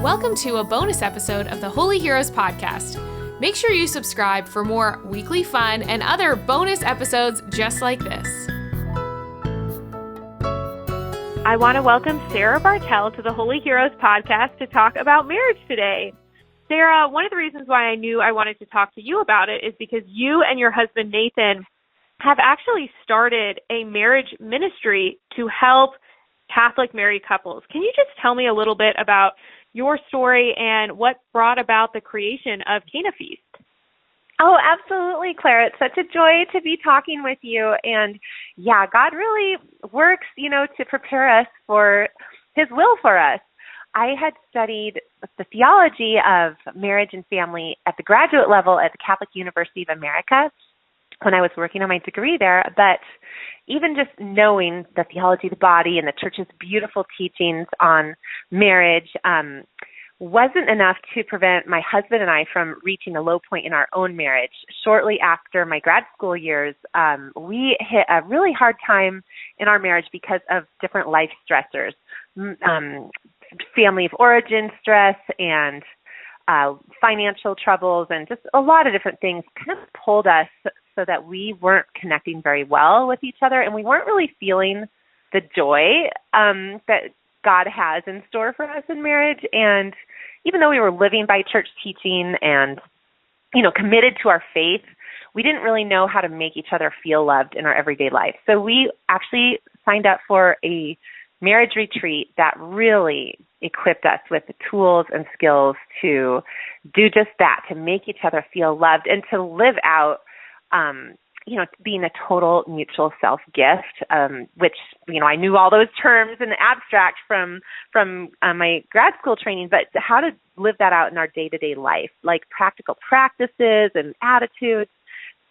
Welcome to a bonus episode of the Holy Heroes podcast. Make sure you subscribe for more weekly fun and other bonus episodes just like this. I want to welcome Sarah Bartell to the Holy Heroes podcast to talk about marriage today. Sarah, one of the reasons why I knew I wanted to talk to you about it is because you and your husband Nathan have actually started a marriage ministry to help Catholic married couples. Can you just tell me a little bit about your story and what brought about the creation of Cana Feast? Oh, absolutely, Claire. It's such a joy to be talking with you. And yeah, God really works, to prepare us for His will for us. I had studied the theology of marriage and family at the graduate level at the Catholic University of America when I was working on my degree there. But even just knowing the theology of the body and the church's beautiful teachings on marriage wasn't enough to prevent my husband and I from reaching a low point in our own marriage. Shortly after my grad school years, we hit a really hard time in our marriage because of different life stressors, family of origin stress and financial troubles, and just a lot of different things kind of pulled us so that we weren't connecting very well with each other, and we weren't really feeling the joy that God has in store for us in marriage. And even though we were living by church teaching and, committed to our faith, we didn't really know how to make each other feel loved in our everyday life. So we actually signed up for a marriage retreat that really equipped us with the tools and skills to do just that, to make each other feel loved and to live out being a total mutual self-gift, which, I knew all those terms in the abstract from my grad school training, but how to live that out in our day-to-day life, like practical practices and attitudes.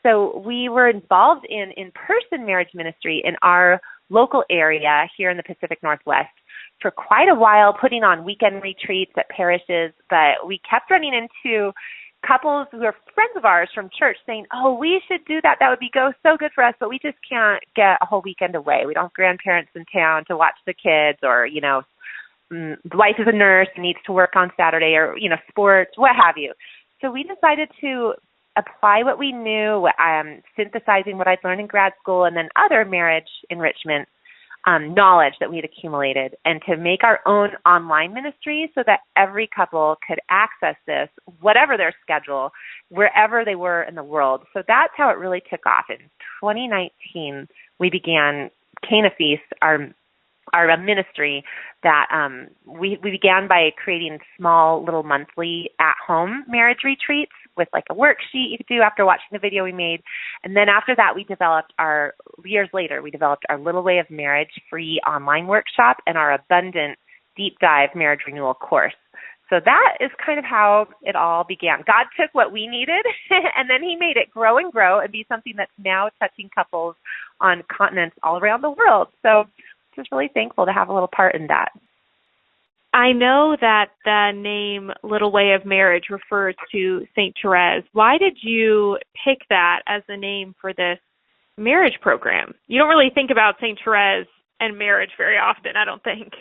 So we were involved in in-person marriage ministry in our local area here in the Pacific Northwest for quite a while, putting on weekend retreats at parishes, but we kept running into couples who are friends of ours from church saying, oh, we should do that. That would be so good for us, but we just can't get a whole weekend away. We don't have grandparents in town to watch the kids, or, the wife is a nurse and needs to work on Saturday, or, sports, what have you. So we decided to apply what we knew, synthesizing what I'd learned in grad school and then other marriage enrichment knowledge that we had accumulated, and to make our own online ministry so that every couple could access this, whatever their schedule, wherever they were in the world. So that's how it really took off. In 2019, we began Cana Feast, our ministry that we began by creating small little monthly at-home marriage retreats with like a worksheet you could do after watching the video we made. And then after that, years later, we developed our Little Way of Marriage free online workshop and our Abundant Deep Dive Marriage Renewal course. So that is kind of how it all began. God took what we needed and then He made it grow and be something that's now touching couples on continents all around the world. So just really thankful to have a little part in that. I know that the name Little Way of Marriage refers to St. Therese. Why did you pick that as the name for this marriage program? You don't really think about St. Therese and marriage very often, I don't think.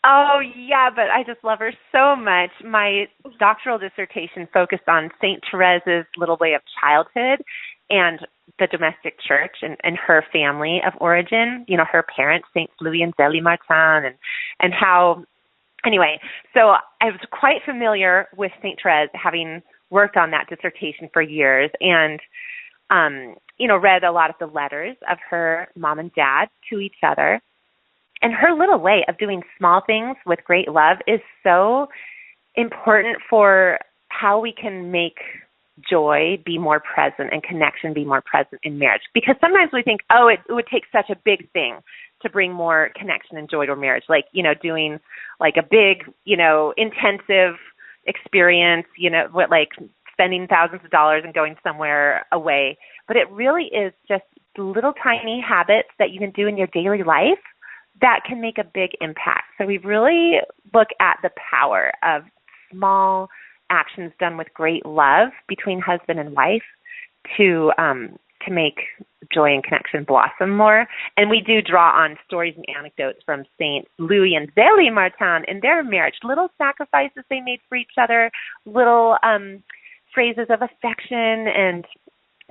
Oh, yeah, but I just love her so much. My doctoral dissertation focused on St. Therese's little way of childhood and the domestic church and her family of origin, her parents, St. Louis and Zélie Martin, and how, anyway, so I was quite familiar with St. Therese, having worked on that dissertation for years, and, read a lot of the letters of her mom and dad to each other. And her little way of doing small things with great love is so important for how we can make joy be more present and connection be more present in marriage. Because sometimes we think, it would take such a big thing to bring more connection and joy to a marriage, like, doing like a big, intensive experience, like spending thousands of dollars and going somewhere away. But it really is just little tiny habits that you can do in your daily life that can make a big impact. So we really look at the power of small actions done with great love between husband and wife to to make joy and connection blossom more. And we do draw on stories and anecdotes from Saints Louis and Zélie Martin in their marriage, little sacrifices they made for each other, little phrases of affection and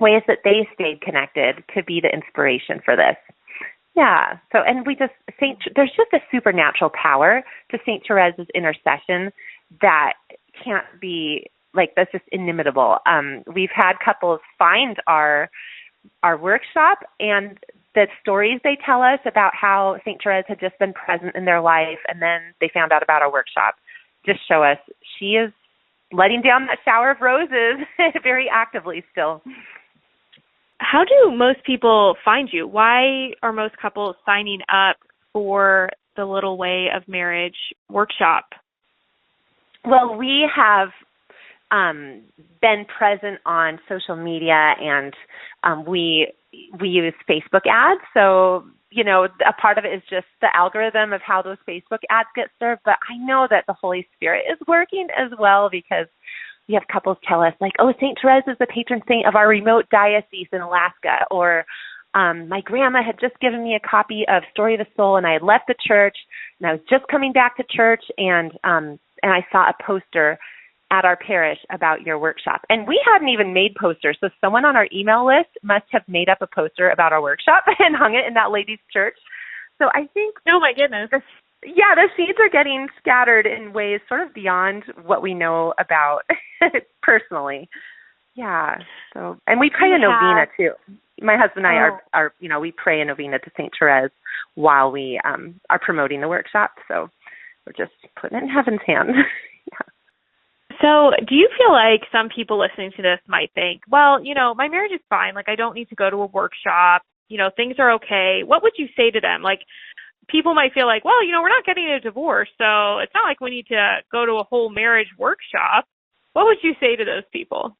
ways that they stayed connected to be the inspiration for this. Yeah. So, and there's just a supernatural power to Saint Therese's intercession that can't be, that's just inimitable. We've had couples find our workshop, and the stories they tell us about how Saint Therese had just been present in their life, and then they found out about our workshop, just show us she is letting down that shower of roses very actively still. How do most people find you? Why are most couples signing up for the Little Way of Marriage workshop? Well, we have been present on social media, and we use Facebook ads. So, a part of it is just the algorithm of how those Facebook ads get served. But I know that the Holy Spirit is working as well, because we have couples tell us, St. Therese is the patron saint of our remote diocese in Alaska, or my grandma had just given me a copy of Story of the Soul, and I had left the church, and I was just coming back to church, and I saw a poster at our parish about your workshop. And we hadn't even made posters, so someone on our email list must have made up a poster about our workshop and hung it in that lady's church. So I think, oh my goodness, the seeds are getting scattered in ways sort of beyond what we know about personally. Yeah. So, and we pray a novena too. My husband and I are we pray a novena to Saint Therese while we are promoting the workshop. So we're just putting it in heaven's hands. Yeah. So do you feel like some people listening to this might think, well, my marriage is fine. I don't need to go to a workshop. Things are okay. What would you say to them? People might feel like, well, we're not getting a divorce, so it's not like we need to go to a whole marriage workshop. What would you say to those people?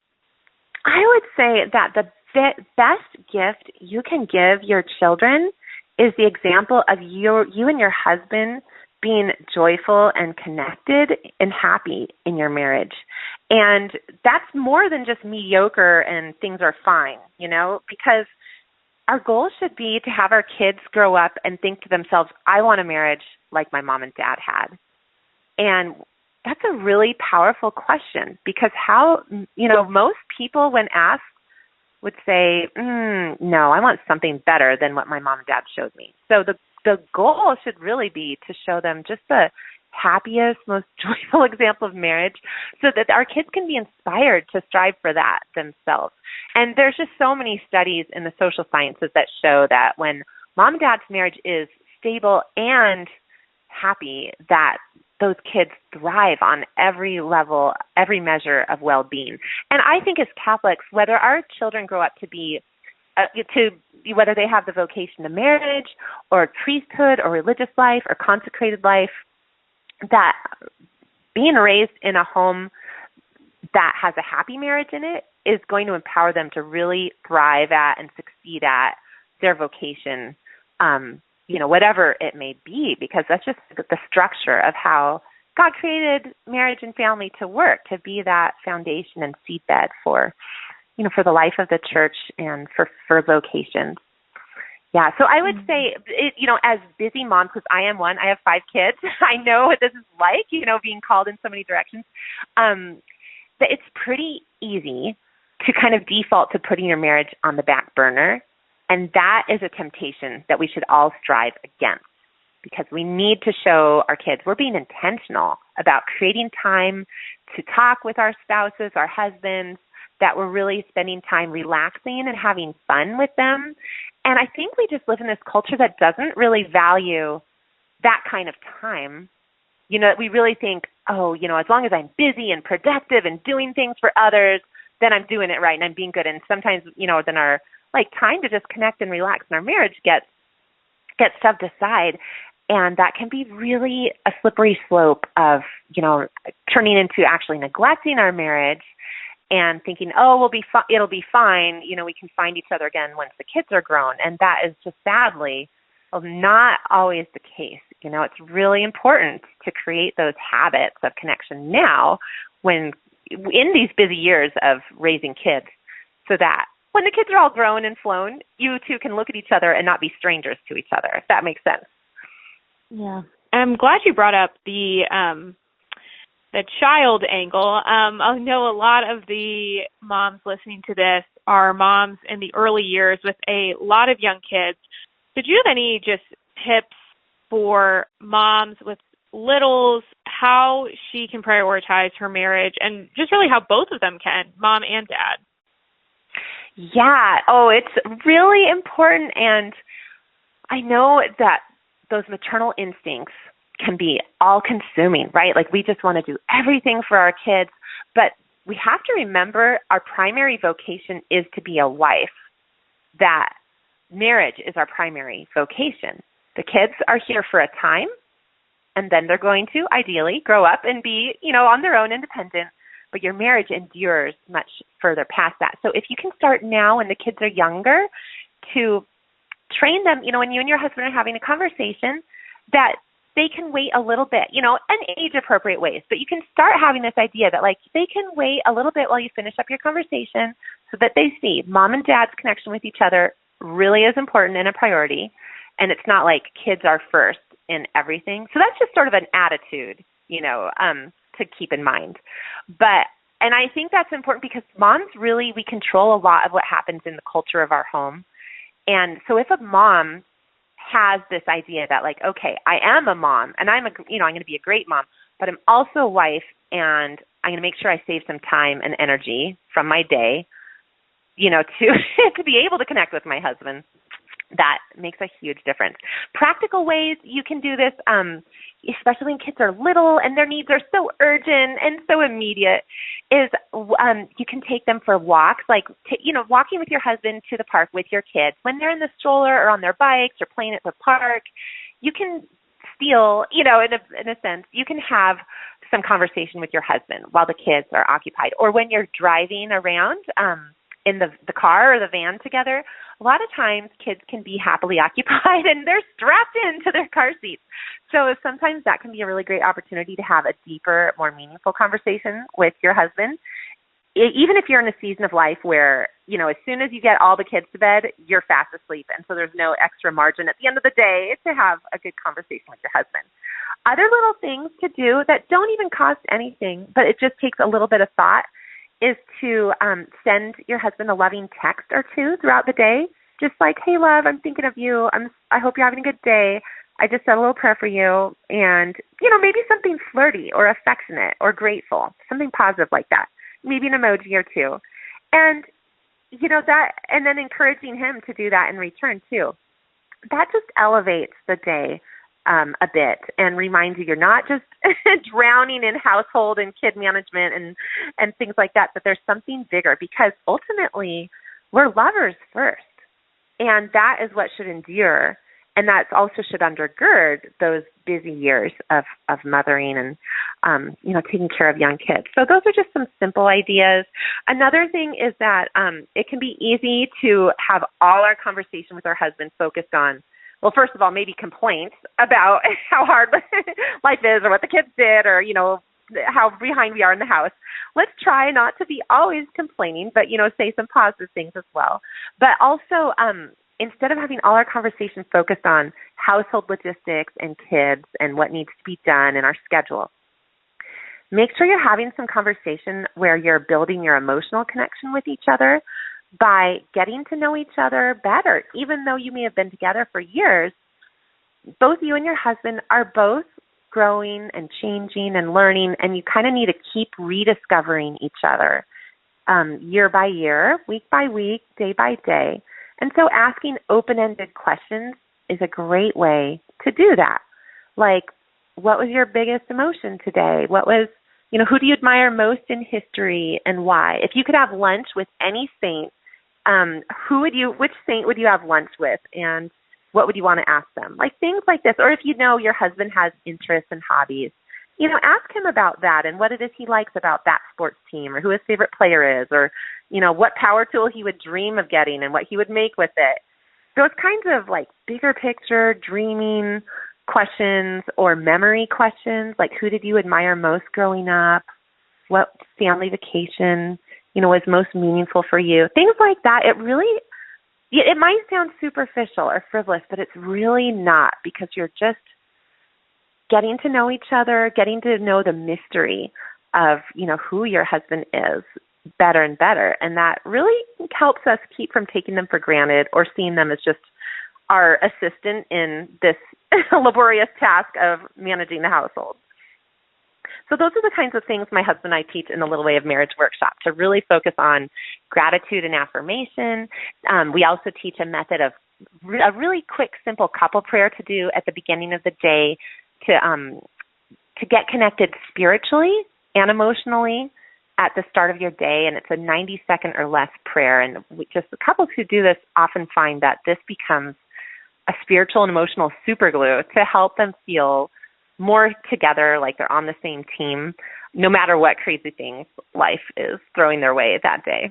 I would say that the best gift you can give your children is the example of you and your husband being joyful and connected and happy in your marriage. And that's more than just mediocre and things are fine, because our goal should be to have our kids grow up and think to themselves, I want a marriage like my mom and dad had. And that's a really powerful question, because most people when asked would say, no, I want something better than what my mom and dad showed me. So the goal should really be to show them just the happiest, most joyful example of marriage, so that our kids can be inspired to strive for that themselves. And there's just so many studies in the social sciences that show that when mom and dad's marriage is stable and happy, that those kids thrive on every level, every measure of well-being. And I think as Catholics, whether our children grow up to be whether they have the vocation to marriage or priesthood or religious life or consecrated life, that being raised in a home that has a happy marriage in it is going to empower them to really thrive at and succeed at their vocation, whatever it may be, because that's just the structure of how God created marriage and family to work, to be that foundation and seedbed for the life of the church and for vocations. Yeah, so I would say, as busy moms, because I am one, I have 5 kids. I know what this is like, being called in so many directions, that it's pretty easy to kind of default to putting your marriage on the back burner. And that is a temptation that we should all strive against, because we need to show our kids we're being intentional about creating time to talk with our spouses, our husbands, that we're really spending time relaxing and having fun with them. And I think we just live in this culture that doesn't really value that kind of time. We really think, as long as I'm busy and productive and doing things for others, then I'm doing it right and I'm being good. And sometimes, then our time to just connect and relax in our marriage gets shoved aside. And that can be really a slippery slope of, turning into actually neglecting our marriage and thinking, it'll be fine. We can find each other again once the kids are grown. And that is just sadly not always the case. It's really important to create those habits of connection now when in these busy years of raising kids, so that when the kids are all grown and flown, you two can look at each other and not be strangers to each other, if that makes sense. Yeah. I'm glad you brought up the child angle. I know a lot of the moms listening to this are moms in the early years with a lot of young kids. So do you have any just tips for moms with littles, how she can prioritize her marriage, and just really how both of them can, mom and dad? Yeah. Oh, it's really important. And I know that those maternal instincts can be all-consuming, right? Like we just want to do everything for our kids, but we have to remember our primary vocation is to be a wife, that marriage is our primary vocation. The kids are here for a time, and then they're going to ideally grow up and be, on their own, independent, but your marriage endures much further past that. So if you can start now when the kids are younger to train them, when you and your husband are having a conversation, that they can wait a little bit, in age-appropriate ways. But you can start having this idea that, they can wait a little bit while you finish up your conversation so that they see mom and dad's connection with each other really is important and a priority. And it's not like kids are first in everything. So that's just sort of an attitude, to keep in mind. And I think that's important because moms really, we control a lot of what happens in the culture of our home. And so if a mom has this idea that okay, I am a mom and I'm going to be a great mom, but I'm also a wife and I'm going to make sure I save some time and energy from my day, to be able to connect with my husband, that makes a huge difference. Practical ways you can do this, especially when kids are little and their needs are so urgent and so immediate, is you can take them for walks, walking with your husband to the park with your kids. When they're in the stroller or on their bikes or playing at the park, you can steal, in a sense, you can have some conversation with your husband while the kids are occupied. Or when you're driving around in the car or the van together, a lot of times kids can be happily occupied and they're strapped into their car seats. So sometimes that can be a really great opportunity to have a deeper, more meaningful conversation with your husband. Even if you're in a season of life where, as soon as you get all the kids to bed, you're fast asleep. And so there's no extra margin at the end of the day to have a good conversation with your husband. Other little things to do that don't even cost anything, but it just takes a little bit of thought, is to send your husband a loving text or two throughout the day, just like, hey, love, I'm thinking of you. I hope you're having a good day. I just said a little prayer for you. And, maybe something flirty or affectionate or grateful, something positive like that, maybe an emoji or two. And, that, and then encouraging him to do that in return too. That just elevates the day a bit and reminds you're not just drowning in household and kid management and things like that, but there's something bigger, because ultimately we're lovers first. And that is what should endure. And that also should undergird those busy years of mothering and, taking care of young kids. So those are just some simple ideas. Another thing is that it can be easy to have all our conversation with our husband focused on, well, first of all, maybe complaints about how hard life is or what the kids did or, how behind we are in the house. Let's try not to be always complaining, but, say some positive things as well. But also, instead of having all our conversation focused on household logistics and kids and what needs to be done in our schedule, make sure you're having some conversation where you're building your emotional connection with each other by getting to know each other better. Even though you may have been together for years, both you and your husband are both growing and changing and learning, and you kind of need to keep rediscovering each other year by year, week by week, day by day. And so asking open-ended questions is a great way to do that. Like, what was your biggest emotion today? What was, who do you admire most in history and why? If you could have lunch with any saint, which saint would you have lunch with, and what would you want to ask them? Like things like this. Or if your husband has interests and hobbies, ask him about that and what it is he likes about that sports team, or who his favorite player is, or, what power tool he would dream of getting and what he would make with it. Those kinds of bigger picture, dreaming questions or memory questions, like who did you admire most growing up? What family vacation was most meaningful for you. Things like that. It might sound superficial or frivolous, but it's really not, because you're just getting to know each other, getting to know the mystery of, who your husband is better and better. And that really helps us keep from taking them for granted or seeing them as just our assistant in this laborious task of managing the household. So those are the kinds of things my husband and I teach in the Little Way of Marriage workshop, to really focus on gratitude and affirmation. We also teach a method of a really quick, simple couple prayer to do at the beginning of the day to get connected spiritually and emotionally at the start of your day. And it's a 90-second or less prayer. And just the couples who do this often find that this becomes a spiritual and emotional superglue to help them feel more together, like they're on the same team, no matter what crazy things life is throwing their way that day.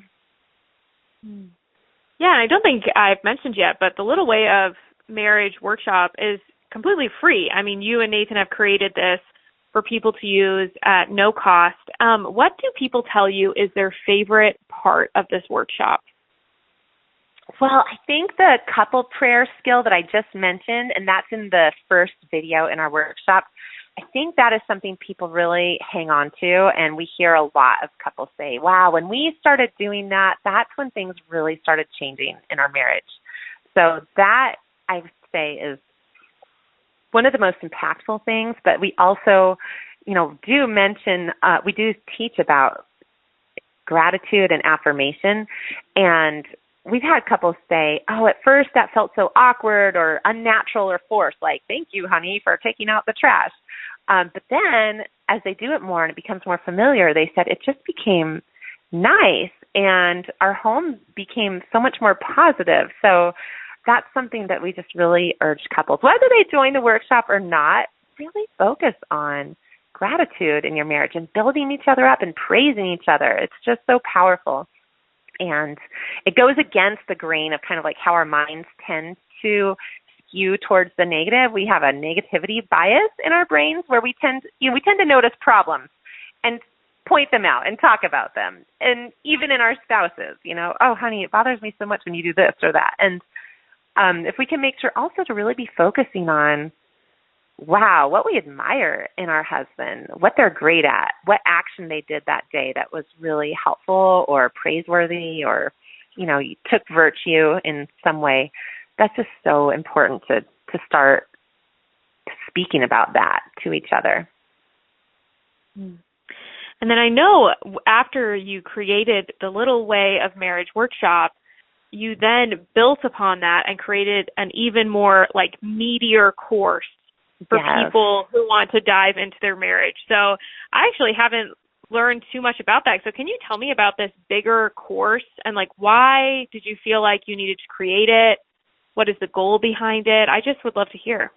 Yeah, and I don't think I've mentioned yet, but the Little Way of Marriage workshop is completely free. I mean, you and Nathan have created this for people to use at no cost. What do people tell you is their favorite part of this workshop? Well, I think the couple prayer skill that I just mentioned, and that's in the first video in our workshop, I think that is something people really hang on to, and we hear a lot of couples say, wow, when we started doing that, that's when things really started changing in our marriage. So that, I would say, is one of the most impactful things. But we also, do mention, we do teach about gratitude and affirmation, and we've had couples say, oh, at first that felt so awkward or unnatural or forced, like, thank you, honey, for taking out the trash. But then as they do it more and it becomes more familiar, they said it just became nice and our home became so much more positive. So that's something that we just really urge couples, whether they join the workshop or not, really focus on gratitude in your marriage and building each other up and praising each other. It's just so powerful. And it goes against the grain of kind of like how our minds tend to skew towards the negative. We have a negativity bias in our brains where we tend to notice problems and point them out and talk about them. And even in our spouses, oh, honey, it bothers me so much when you do this or that. And if we can make sure also to really be focusing on, wow, what we admire in our husband, what they're great at, what action they did that day that was really helpful or praiseworthy or, you took virtue in some way. That's just so important to start speaking about that to each other. And then I know after you created the Little Way of Marriage workshop, you then built upon that and created an even more meatier course for people who want to dive into their marriage. So I actually haven't learned too much about that. So can you tell me about this bigger course and why did you feel like you needed to create it? What is the goal behind it? I just would love to hear.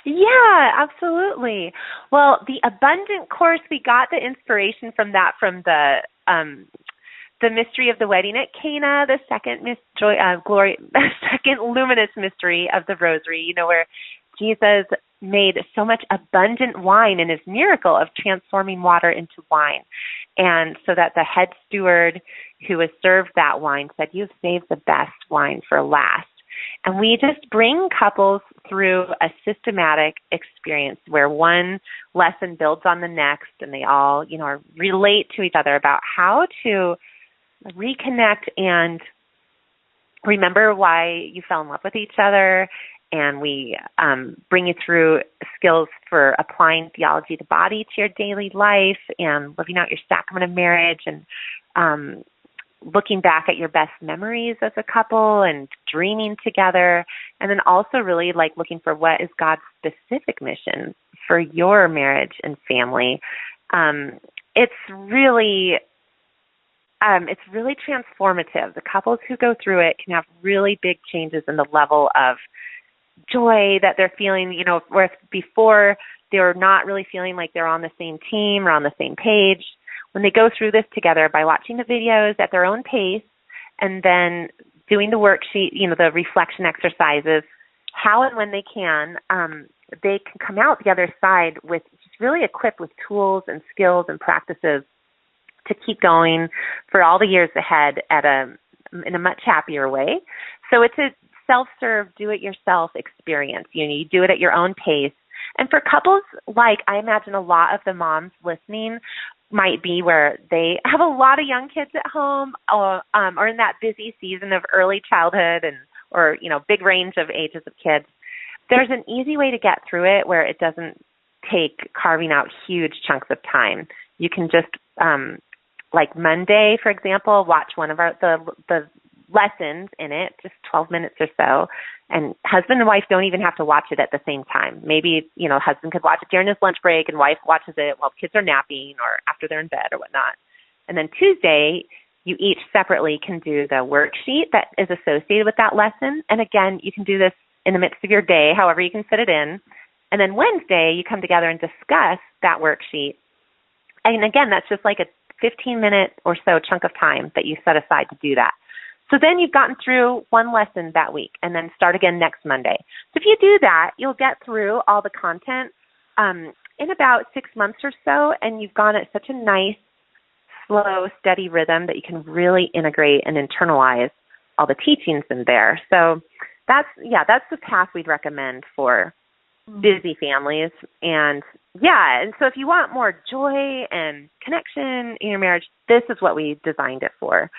Yeah, absolutely. Well, the Abundant course, we got the inspiration from that, from the mystery of the wedding at Cana, the second second luminous mystery of the Rosary, where Jesus made so much abundant wine in his miracle of transforming water into wine. And so that the head steward who was served that wine said, you've saved the best wine for last. And we just bring couples through a systematic experience where one lesson builds on the next, and they all, relate to each other about how to reconnect and remember why you fell in love with each other. And we bring you through skills for applying theology to body to your daily life and living out your sacrament of marriage and looking back at your best memories as a couple and dreaming together. And then also really looking for what is God's specific mission for your marriage and family. It's really transformative. The couples who go through it can have really big changes in the level of joy that they're feeling, where before they were not really feeling like they're on the same team or on the same page. When they go through this together by watching the videos at their own pace and then doing the worksheet, the reflection exercises, how and when they can come out the other side with just really equipped with tools and skills and practices to keep going for all the years ahead in a much happier way. So it's a self-serve, do-it-yourself experience. You do it at your own pace. And for couples, like I imagine a lot of the moms listening might be where they have a lot of young kids at home or in that busy season of early childhood or big range of ages of kids. There's an easy way to get through it where it doesn't take carving out huge chunks of time. You can just, like Monday, for example, watch one of the lessons in it, just 12 minutes or so. And husband and wife don't even have to watch it at the same time. Maybe, husband could watch it during his lunch break and wife watches it while kids are napping or after they're in bed or whatnot. And then Tuesday, you each separately can do the worksheet that is associated with that lesson. And again, you can do this in the midst of your day, however you can fit it in. And then Wednesday, you come together and discuss that worksheet. And again, that's just like a 15-minute or so chunk of time that you set aside to do that. So then you've gotten through one lesson that week and then start again next Monday. So if you do that, you'll get through all the content in about 6 months or so, and you've gone at such a nice, slow, steady rhythm that you can really integrate and internalize all the teachings in there. So that's the path we'd recommend for busy families. And so if you want more joy and connection in your marriage, this is what we designed it for.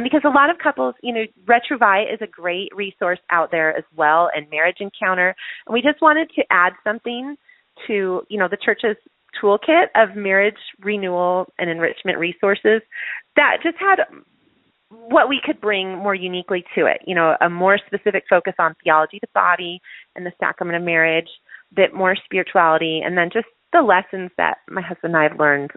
Because a lot of couples, Retrouvaille is a great resource out there as well, and Marriage Encounter. And we just wanted to add something to, the church's toolkit of marriage renewal and enrichment resources that just had what we could bring more uniquely to it, a more specific focus on theology of the body and the sacrament of marriage, bit more spirituality, and then just the lessons that my husband and I have learned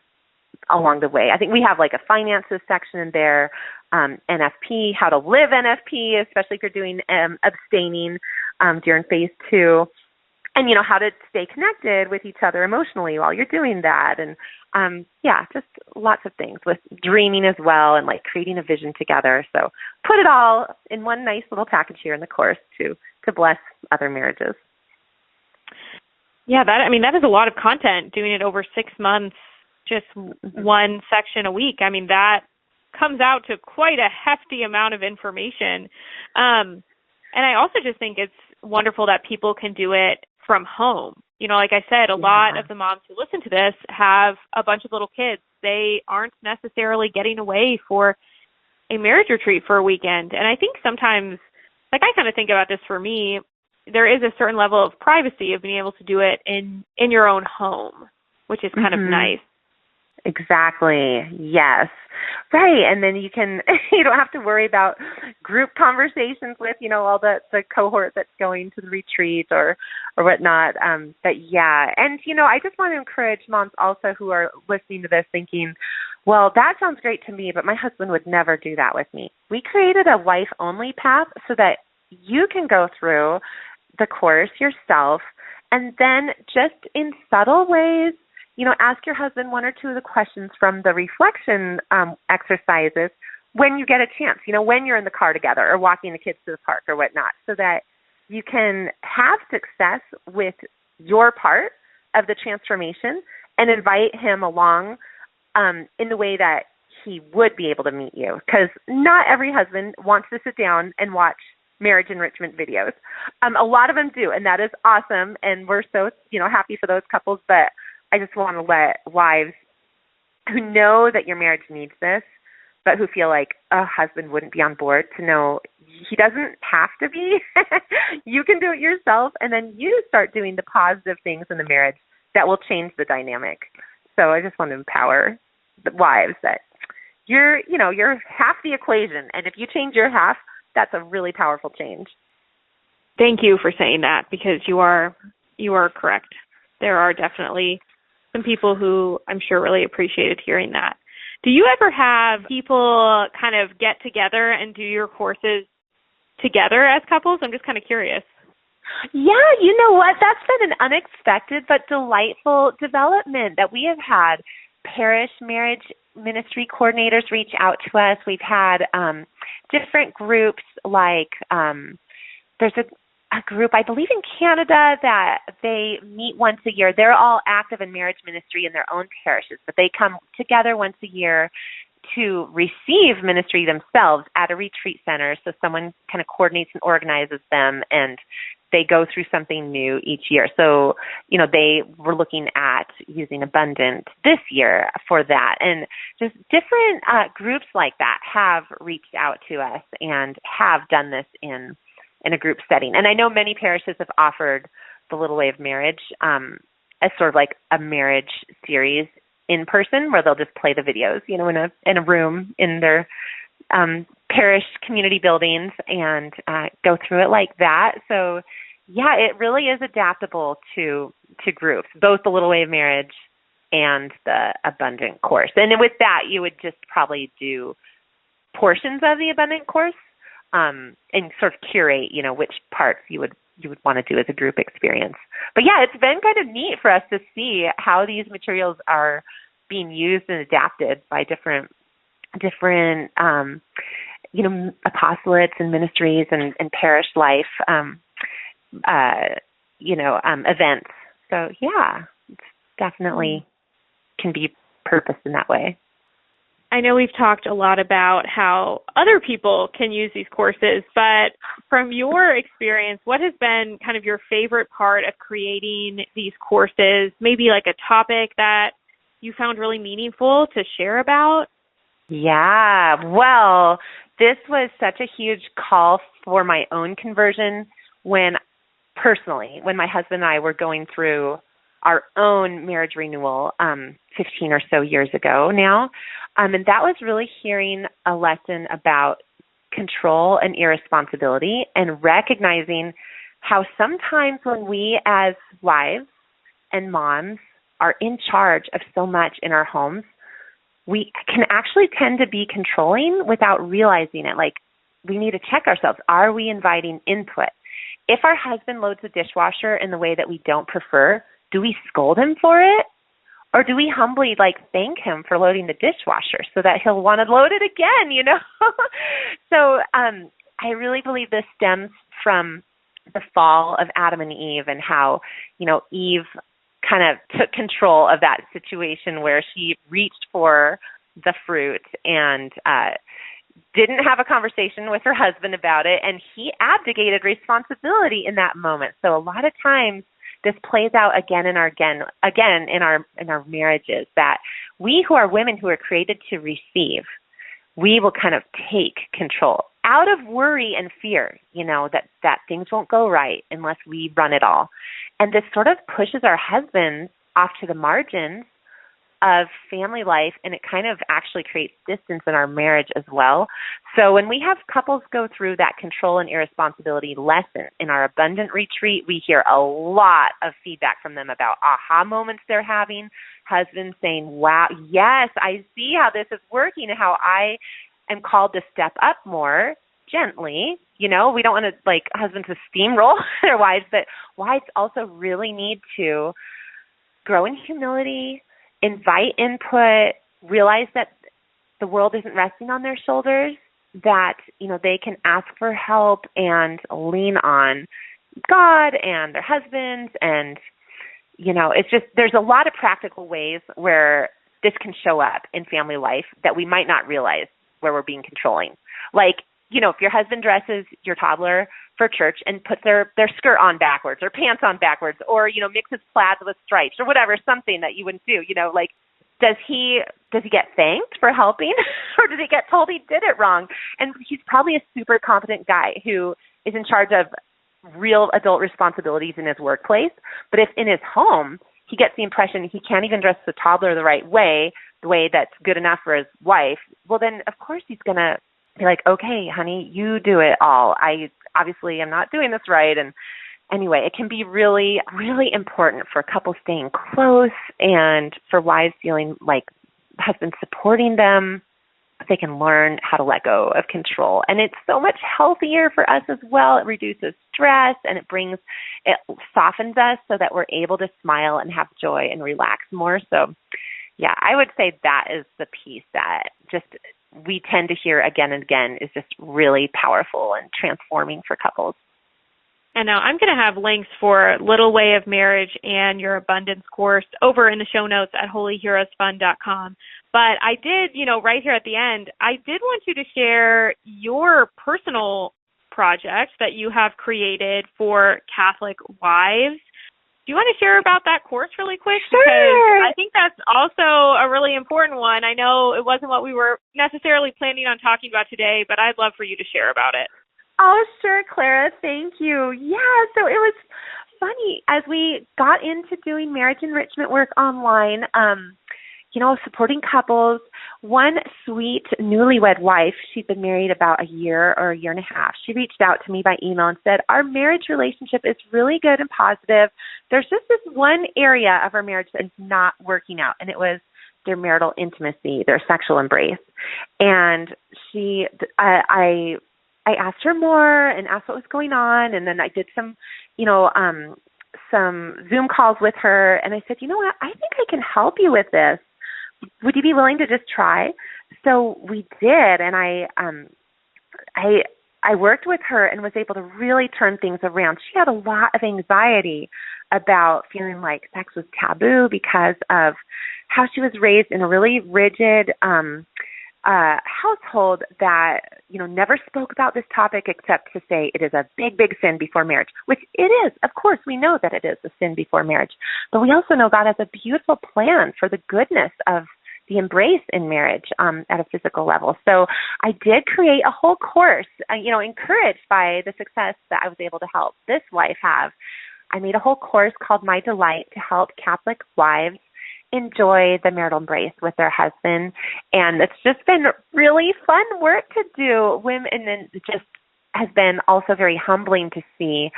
along the way. I think we have like a finances section in there, NFP, how to live NFP, especially if you're doing abstaining during phase 2, and how to stay connected with each other emotionally while you're doing that, and just lots of things with dreaming as well, and like creating a vision together. So put it all in one nice little package here in the course to bless other marriages. Yeah, that is a lot of content, doing it over 6 months, just one section a week. That comes out to quite a hefty amount of information. And I also just think it's wonderful that people can do it from home. Like I said, a lot of the moms who listen to this have a bunch of little kids. They aren't necessarily getting away for a marriage retreat for a weekend. And I think sometimes, I kind of think about this for me, there is a certain level of privacy of being able to do it in your own home, which is kind of nice. Exactly. Yes. Right. And then you don't have to worry about group conversations with, all the cohort that's going to the retreat or whatnot. But yeah. And, I just want to encourage moms also who are listening to this thinking, well, that sounds great to me, but my husband would never do that with me. We created a wife-only path so that you can go through the course yourself and then just in subtle ways, ask your husband one or two of the questions from the reflection exercises when you get a chance, when you're in the car together or walking the kids to the park or whatnot, so that you can have success with your part of the transformation and invite him along in the way that he would be able to meet you. Because not every husband wants to sit down and watch marriage enrichment videos. A lot of them do, and that is awesome, and we're so happy for those couples. But I just want to let wives who know that your marriage needs this, but who feel like a husband wouldn't be on board, to know he doesn't have to be. You can do it yourself, and then you start doing the positive things in the marriage that will change the dynamic. So I just want to empower the wives that you're half the equation, and if you change your half, that's a really powerful change. Thank you for saying that, because you are correct. There are definitely some people who I'm sure really appreciated hearing that. Do you ever have people kind of get together and do your courses together as couples? I'm just kind of curious. Yeah, you know what? That's been an unexpected but delightful development that we have had. Parish marriage ministry coordinators reach out to us. We've had different groups, like there's a group, I believe in Canada, that they meet once a year. They're all active in marriage ministry in their own parishes, but they come together once a year to receive ministry themselves at a retreat center. So someone kind of coordinates and organizes them, and they go through something new each year. So, they were looking at using Abundant this year for that. And just different groups like that have reached out to us and have done this in a group setting. And I know many parishes have offered the Little Way of Marriage as sort of like a marriage series in person, where they'll just play the videos, in a room in their parish community buildings and go through it like that. So, yeah, it really is adaptable to groups, both the Little Way of Marriage and the Abundant course. And with that, you would just probably do portions of the Abundant course and sort of curate, which parts you would want to do as a group experience. But yeah, it's been kind of neat for us to see how these materials are being used and adapted by different apostolates and ministries and parish life, events. So yeah, it's definitely can be purposed in that way. I know we've talked a lot about how other people can use these courses, but from your experience, what has been kind of your favorite part of creating these courses? Maybe like a topic that you found really meaningful to share about? Yeah, well, this was such a huge call for my own conversion when my husband and I were going through our own marriage renewal 15 or so years ago now. And that was really hearing a lesson about control and irresponsibility, and recognizing how sometimes when we as wives and moms are in charge of so much in our homes, we can actually tend to be controlling without realizing it. Like, we need to check ourselves. Are we inviting input? If our husband loads the dishwasher in the way that we don't prefer, do we scold him for it? Or do we humbly thank him for loading the dishwasher so that he'll want to load it again, So I really believe this stems from the fall of Adam and Eve, and how, Eve kind of took control of that situation where she reached for the fruit and didn't have a conversation with her husband about it, and he abdicated responsibility in that moment. So a lot of times this plays out again in our marriages, that we who are women who are created to receive, we will kind of take control out of worry and fear, that things won't go right unless we run it all. And this sort of pushes our husbands off to the margins of family life, and it kind of actually creates distance in our marriage as well. So when we have couples go through that control and irresponsibility lesson in our Abundant retreat, we hear a lot of feedback from them about aha moments they're having, husbands saying, wow, yes, I see how this is working and how I am called to step up more gently. We don't want to husbands to steamroll their wives, but wives also really need to grow in humility, invite input, realize that the world isn't resting on their shoulders, that, they can ask for help and lean on God and their husbands. And, it's just, there's a lot of practical ways where this can show up in family life that we might not realize where we're being controlling. If your husband dresses your toddler for church and puts their skirt on backwards or pants on backwards, or, mixes plaids with stripes or whatever, something that you wouldn't do, does he get thanked for helping or does he get told he did it wrong? And he's probably a super competent guy who is in charge of real adult responsibilities in his workplace. But if in his home he gets the impression he can't even dress the toddler the right way, the way that's good enough for his wife, well, then of course he's going to be like, okay, honey, you do it all. I obviously am not doing this right. And anyway, it can be really, really important for couples staying close and for wives feeling like husbands supporting them. They can learn how to let go of control. And it's so much healthier for us as well. It reduces stress and it softens us so that we're able to smile and have joy and relax more. So yeah, I would say that is the piece that just we tend to hear again and again is just really powerful and transforming for couples. And now I'm going to have links for Little Way of Marriage and your abundance course over in the show notes at holyheroesfund.com. But I did, right here at the end, I did want you to share your personal project that you have created for Catholic wives. Do you want to share about that course really quick? Sure. Because I think that's also a really important one. I know it wasn't what we were necessarily planning on talking about today, but I'd love for you to share about it. Oh, sure, Clara. Thank you. Yeah, so it was funny. As we got into doing marriage enrichment work online, supporting couples, one sweet newlywed wife, she'd been married about a year or a year and a half, she reached out to me by email and said, our marriage relationship is really good and positive. There's just this one area of our marriage that is not working out, and it was their marital intimacy, their sexual embrace. And I asked her more and asked what was going on, and then I did some Zoom calls with her, and I said, you know what, I think I can help you with this. Would you be willing to just try? So we did, and I worked with her and was able to really turn things around. She had a lot of anxiety about feeling like sex was taboo because of how she was raised in a really rigid household that, never spoke about this topic except to say it is a big, big sin before marriage, which it is. Of course, we know that it is a sin before marriage, but we also know God has a beautiful plan for the goodness of the embrace in marriage at a physical level. So I did create a whole course, encouraged by the success that I was able to help this wife have. I made a whole course called My Delight to help Catholic wives enjoy the marital embrace with their husband. And it's just been really fun work to do. And then it just has been also very humbling to see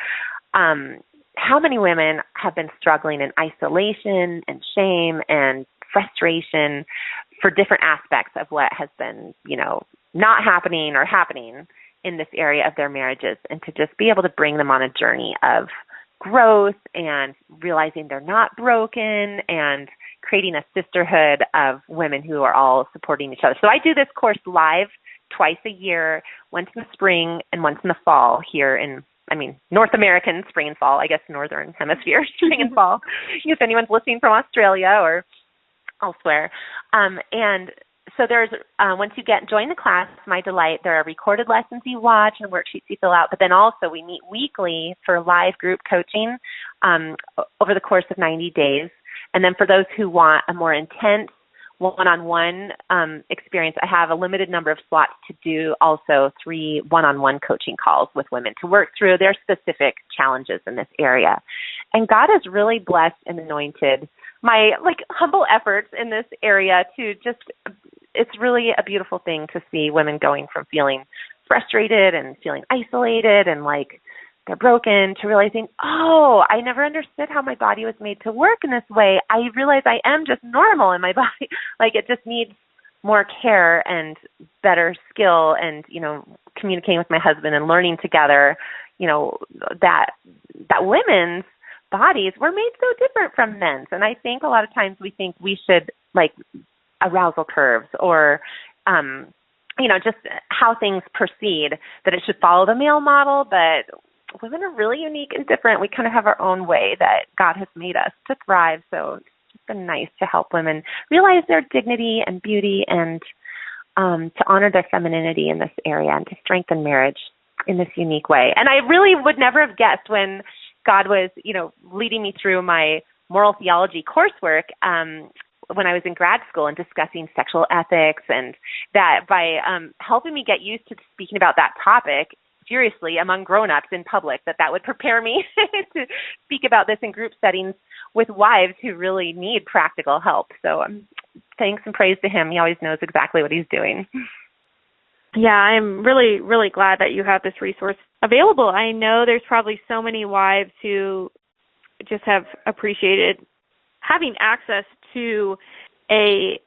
how many women have been struggling in isolation and shame and frustration for different aspects of what has been, not happening or happening in this area of their marriages, and to just be able to bring them on a journey of growth and realizing they're not broken and creating a sisterhood of women who are all supporting each other. So I do this course live twice a year, once in the spring and once in the fall here in, North American spring and fall, I guess Northern Hemisphere spring and fall, if anyone's listening from Australia or elsewhere. And so there's, once you join the class, My Delight, there are recorded lessons you watch and worksheets you fill out, but then also we meet weekly for live group coaching over the course of 90 days. And then for those who want a more intense one-on-one experience, I have a limited number of slots to do also 3 one-on-one coaching calls with women to work through their specific challenges in this area. And God has really blessed and anointed my humble efforts in this area to just, it's really a beautiful thing to see women going from feeling frustrated and feeling isolated and like they're broken to realizing, I never understood how my body was made to work in this way. I realize I am just normal in my body. It just needs more care and better skill and, communicating with my husband and learning together, that women's bodies were made so different from men's. And I think a lot of times we think we should arousal curves or, just how things proceed, that it should follow the male model, but women are really unique and different. We kind of have our own way that God has made us to thrive. So it's just been nice to help women realize their dignity and beauty and to honor their femininity in this area and to strengthen marriage in this unique way. And I really would never have guessed when God was, leading me through my moral theology coursework when I was in grad school and discussing sexual ethics, and that by helping me get used to speaking about that topic seriously among grown-ups in public, that would prepare me to speak about this in group settings with wives who really need practical help. So thanks and praise to him. He always knows exactly what he's doing. Yeah, I'm really, really glad that you have this resource available. I know there's probably so many wives who just have appreciated having access to a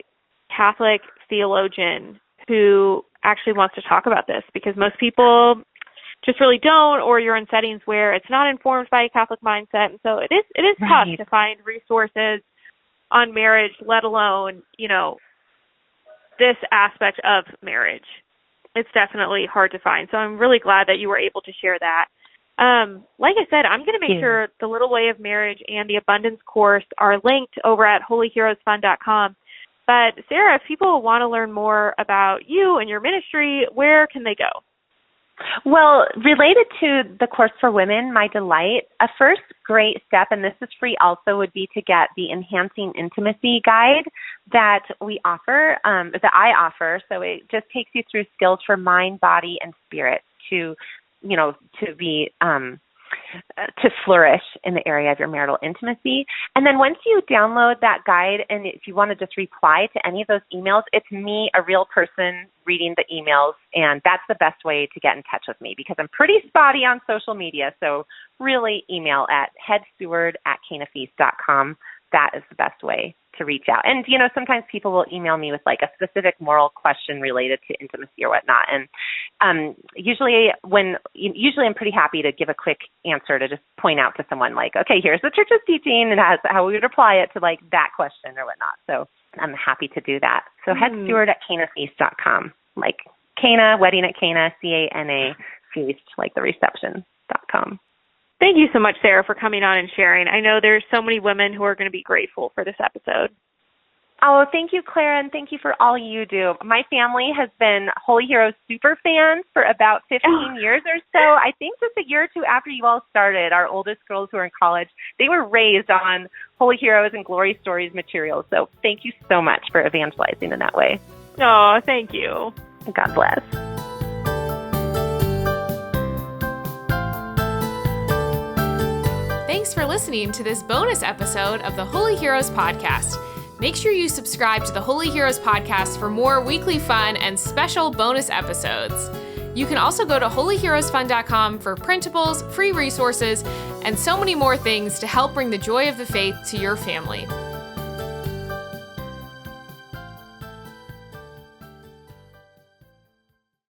Catholic theologian who actually wants to talk about this, because most people just really don't, or you're in settings where it's not informed by a Catholic mindset. And so it is right. tough to find resources on marriage, let alone, this aspect of marriage. It's definitely hard to find. So I'm really glad that you were able to share that. Like I said, I'm going to make sure the Little Way of Marriage and the Abundance course are linked over at holyheroesfund.com. But Sarah, if people want to learn more about you and your ministry, where can they go? Well, related to the Course for Women, My Delight, a first great step, and this is free also, would be to get the Enhancing Intimacy guide that we offer, that I offer. So it just takes you through skills for mind, body, and spirit to be to flourish in the area of your marital intimacy. And then once you download that guide, and if you want to just reply to any of those emails, it's me, a real person, reading the emails, and that's the best way to get in touch with me because I'm pretty spotty on social media. So really email at headsteward@canafeast.com. That is the best way to reach out. And, sometimes people will email me with like a specific moral question related to intimacy or whatnot. And usually I'm pretty happy to give a quick answer to just point out to someone like, okay, here's the church's teaching and how we would apply it to like that question or whatnot. So I'm happy to do that. So headsteward@canafeast.com, like Cana, wedding at Cana, Cana, feast, like the reception.com. Thank you so much, Sarah, for coming on and sharing. I know there's so many women who are going to be grateful for this episode. Oh, thank you, Clara, and thank you for all you do. My family has been Holy Heroes super fans for about 15 years or so. I think just a year or two after you all started, our oldest girls who are in college, they were raised on Holy Heroes and Glory Stories materials. So thank you so much for evangelizing in that way. Oh, thank you. God bless. Thanks for listening to this bonus episode of the Holy Heroes Podcast. Make sure you subscribe to the Holy Heroes Podcast for more weekly fun and special bonus episodes. You can also go to holyheroesfund.com for printables, free resources, and so many more things to help bring the joy of the faith to your family.